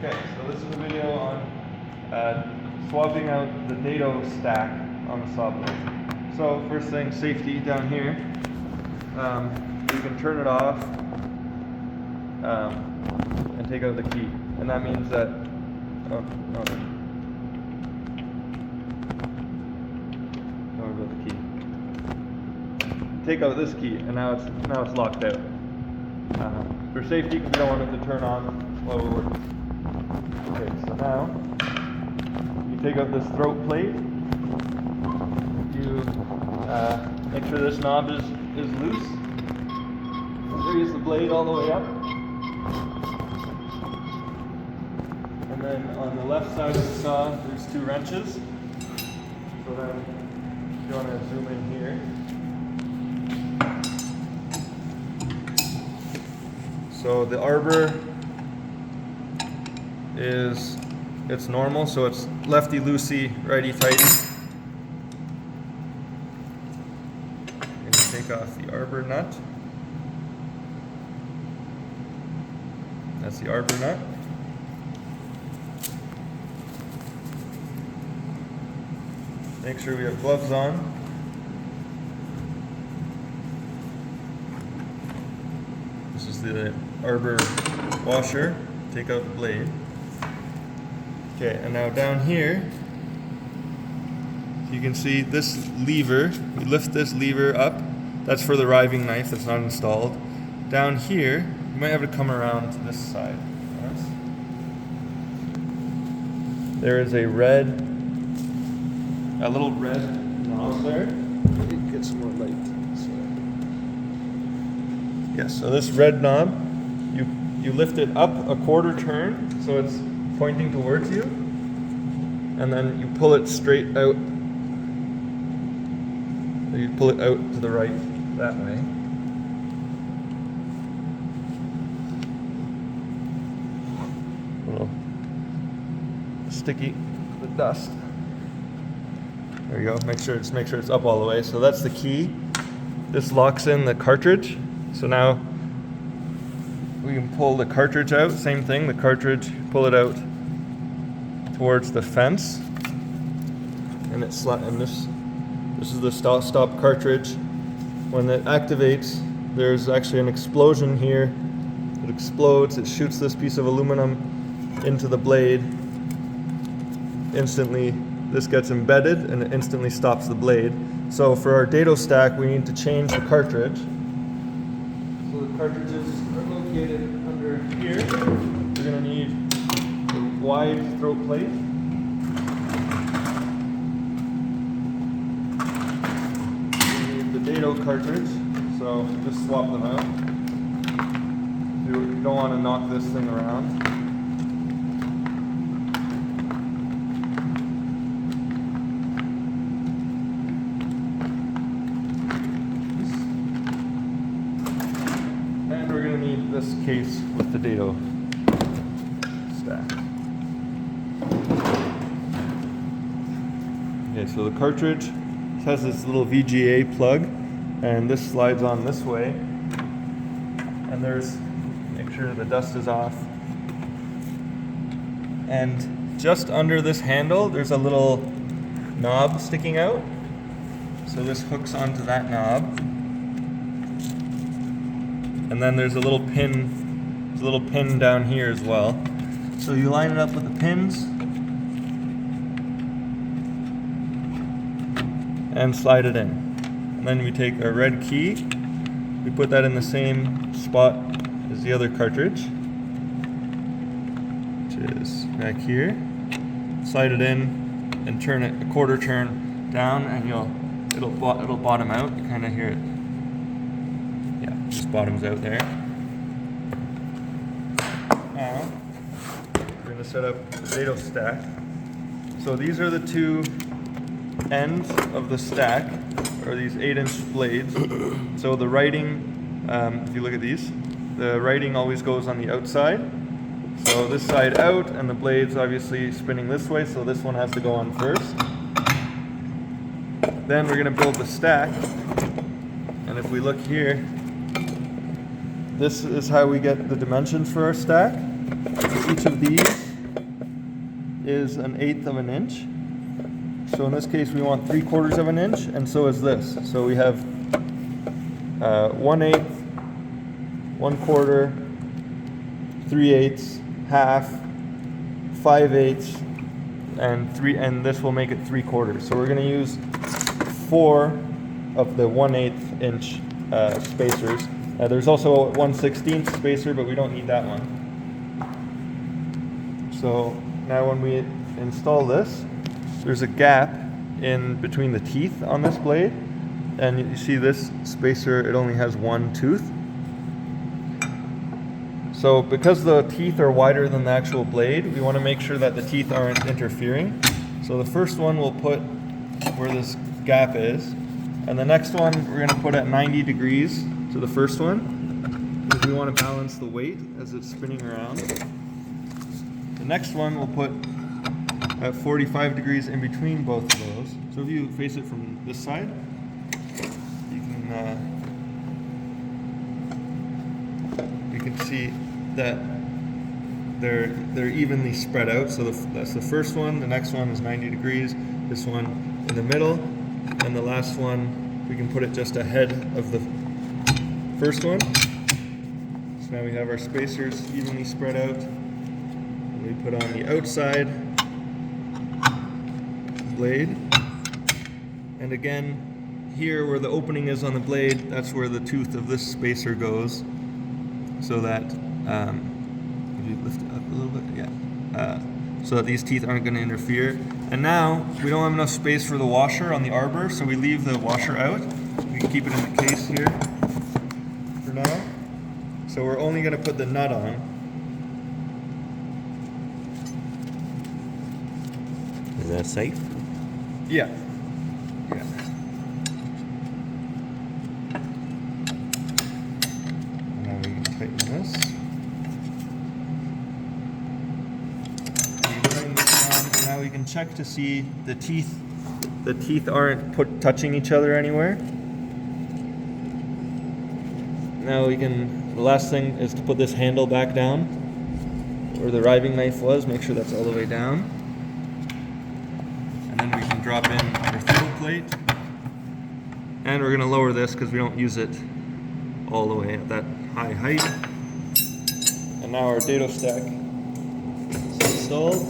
Okay, so this is a video on swapping out the dado stack on the saw blade. So first thing, safety down here. You can turn it off and take out the key, and that means that the key. Take out this key, and now it's locked out. For safety, because we don't want it to turn on while we're working. Okay, so now you take out this throat plate. You make sure this knob is loose. Raise the blade all the way up. And then on the left side of the saw, there's two wrenches. So then if you want to zoom in here. So the arbor it's normal, so it's lefty loosey, righty tighty. I'm going to take off the arbor nut. That's the arbor nut. Make sure we have gloves on. This is the arbor washer. Take out the blade. Okay, and now down here, you can see this lever. We lift this lever up. That's for the riving knife that's not installed. Down here, you might have to come around to this side. Yes. There is a little red knob there. It gets more light. Yes, so this red knob, you lift it up a quarter turn, so it's pointing towards you, and then you pull it straight out. You pull it out to the right that way. A little sticky with dust. There you go. Make sure it's up all the way. So that's the key. This locks in the cartridge. So now we can pull the cartridge out. Same thing. The cartridge, pull it out towards the fence, and this is the stop cartridge. When it activates, there's actually an explosion here. It explodes. It shoots this piece of aluminum into the blade. Instantly, this gets embedded, and it instantly stops the blade. So for our dado stack, we need to change the cartridge. So the cartridges are located under here. We're going to need a wide throat plate. We need the dado cartridge, so just swap them out. You don't want to knock this thing around. We're going to need this case with the dado stack. Okay, so the cartridge has this little VGA plug, and this slides on this way. And make sure the dust is off. And just under this handle, there's a little knob sticking out. So this hooks onto that knob. And then there's a little pin down here as well. So you line it up with the pins and slide it in. And then we take our red key, we put that in the same spot as the other cartridge, which is back here. Slide it in and turn it a quarter turn down, and it'll bottom out. You kind of hear it. Just bottoms out there. Now, we're going to set up the dado stack. So these are the two ends of the stack, or these 8-inch blades. So the writing, if you look at these, the writing always goes on the outside. So this side out, and the blade's obviously spinning this way, so this one has to go on first. Then we're going to build the stack. And if we look here, this is how we get the dimensions for our stack. Each of these is 1/8 of an inch. So in this case, we want 3/4 of an inch, and so is this. So we have 1/8, 1/4, 3/8, half, 5/8, and this will make it 3/4. So we're going to use 4 of the 1/8 inch spacers. There's also a 1/16 spacer, but we don't need that one. So now when we install this, there's a gap in between the teeth on this blade, and you see this spacer, it only has one tooth. So because the teeth are wider than the actual blade, we want to make sure that the teeth aren't interfering. So the first one we'll put where this gap is, and the next one we're going to put at 90 degrees to the first one, because we want to balance the weight as it's spinning around. The next one we'll put at 45 degrees in between both of those. So if you face it from this side, you can see that they're evenly spread out. So that's the first one. The next one is 90 degrees. This one in the middle, and the last one we can put it just ahead of the first one. So now we have our spacers evenly spread out. And we put on the outside blade, and again here where the opening is on the blade, that's where the tooth of this spacer goes, so that if you lift it up a little bit, so that these teeth aren't going to interfere. And now we don't have enough space for the washer on the arbor, so we leave the washer out. We can keep it in the case here for now. So we're only going to put the nut on. Is that safe? Yeah. Yeah. And now we can tighten this. Tighten this down, and now we can check to see the teeth. The teeth aren't touching each other anywhere. Now we can. The last thing is to put this handle back down where the riving knife was. Make sure that's all the way down. Then we can drop in our throw plate, and we're going to lower this because we don't use it all the way at that high height. And now our dado stack is installed,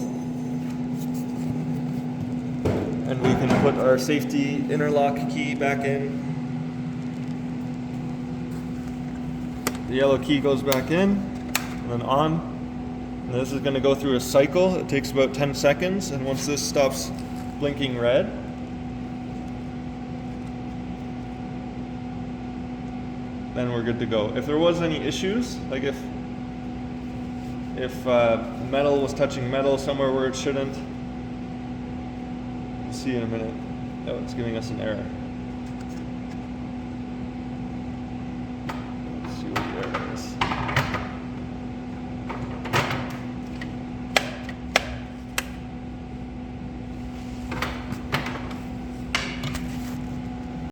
and we can put our safety interlock key back in. The yellow key goes back in and then on, and this is going to go through a cycle. It takes about 10 seconds, and once this stops blinking red, then we're good to go. If there was any issues, like if metal was touching metal somewhere where it shouldn't, we'll see in a minute. Oh, it's giving us an error.